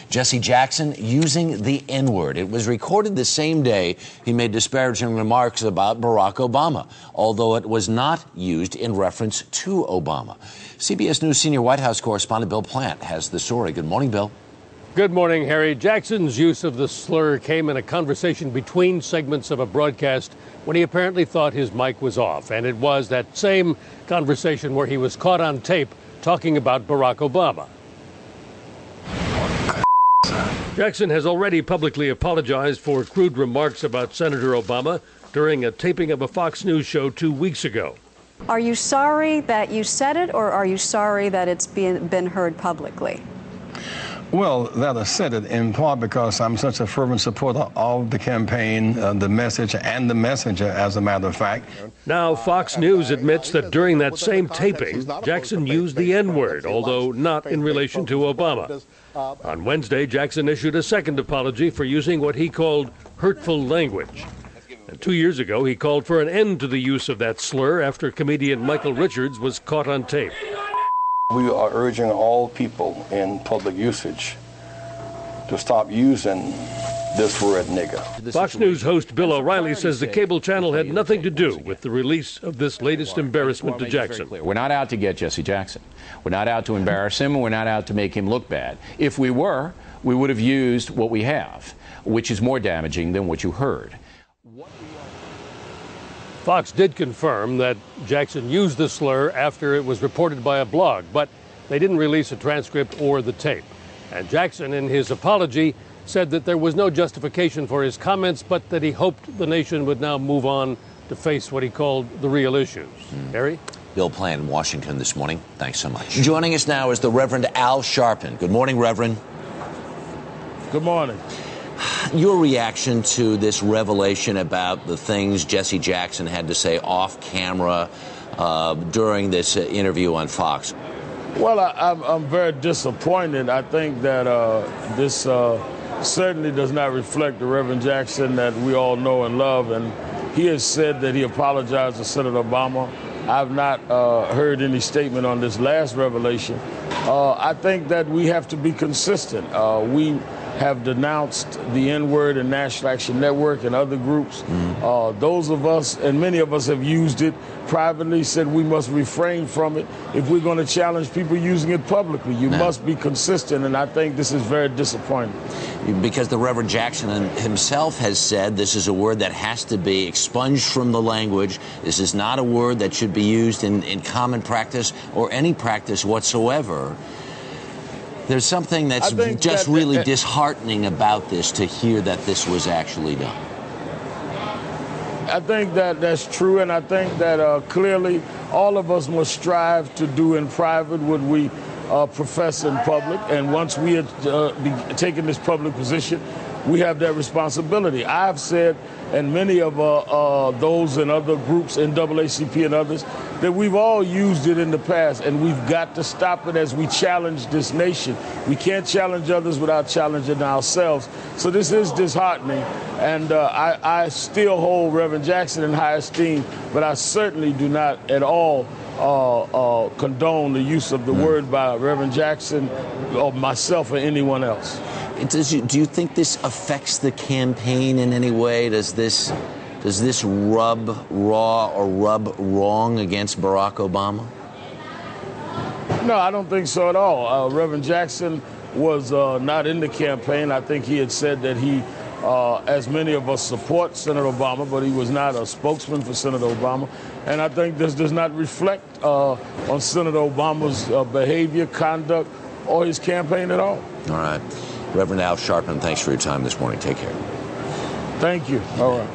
Jesse Jackson using the N-word. It was recorded the same day he made disparaging remarks about Barack Obama, although it was not used in reference to Obama. CBS News senior White House correspondent Bill Plant has the story. Good morning, Bill. Good morning, Harry. Jackson's use of the slur came in a conversation between segments of a broadcast when he apparently thought his mic was off. And it was that same conversation where he was caught on tape talking about Barack Obama. Jackson has already publicly apologized for crude remarks about Senator Obama during a taping of a Fox News show 2 weeks ago. Are you sorry that you said it, or are you sorry that it's been heard publicly? Well, that I said it in part because I'm such a fervent supporter of the campaign, the message, and the messenger, as a matter of fact. Now, Fox News admits that during that same taping, Jackson used the N-word, although not in relation to Obama. On Wednesday, Jackson issued a second apology for using what he called hurtful language. And 2 years ago, he called for an end to the use of that slur after comedian Michael Richards was caught on tape. We are urging all people in public usage to stop using this word nigger. Fox News host Bill O'Reilly says the cable channel had nothing to do with the release of this latest embarrassment to Jackson. We're not out to get Jesse Jackson. We're not out to embarrass him, and we're not out to make him look bad. If we were, we would have used what we have, which is more damaging than what you heard. Fox did confirm that Jackson used the slur after it was reported by a blog, but they didn't release a transcript or the tape. And Jackson, in his apology, said that there was no justification for his comments, but that he hoped the nation would now move on to face what he called the real issues. Harry? Bill Plant in Washington this morning. Thanks so much. Joining us now is the Reverend Al Sharpton. Good morning, Reverend. Good morning. Your reaction to this revelation about the things Jesse Jackson had to say off camera during this interview on Fox? Well, I'm very disappointed. I think that this certainly does not reflect the Reverend Jackson that we all know and love. And he has said that he apologized to Senator Obama. I've not heard any statement on this last revelation. I think that we have to be consistent. We have denounced the N-word in National Action Network and other groups. Those of us, and many of us have used it privately, said we must refrain from it if we're going to challenge people using it publicly. You must be consistent, and I think this is very disappointing. Because the Reverend Jackson himself has said this is a word that has to be expunged from the language. This is not a word that should be used in common practice or any practice whatsoever. There's something that's just really disheartening about this, to hear that this was actually done. I think that that's true, and I think that clearly all of us must strive to do in private what we profess in public, and once we have taken this public position, we have that responsibility. I've said, and many of those in other groups, NAACP and others, that we've all used it in the past, and we've got to stop it as we challenge this nation. We can't challenge others without challenging ourselves. So this is disheartening, and I still hold Reverend Jackson in high esteem, but I certainly do not at all condone the use of the word by Reverend Jackson or myself or anyone else. Do you think this affects the campaign in any way? Does this rub raw or rub wrong against Barack Obama? No, I don't think so at all. Reverend Jackson was not in the campaign. I think he had said that he, as many of us, support Senator Obama, but he was not a spokesman for Senator Obama. And I think this does not reflect on Senator Obama's behavior, conduct, or his campaign at all. All right. Reverend Al Sharpton, thanks for your time this morning. Take care. Thank you. All right.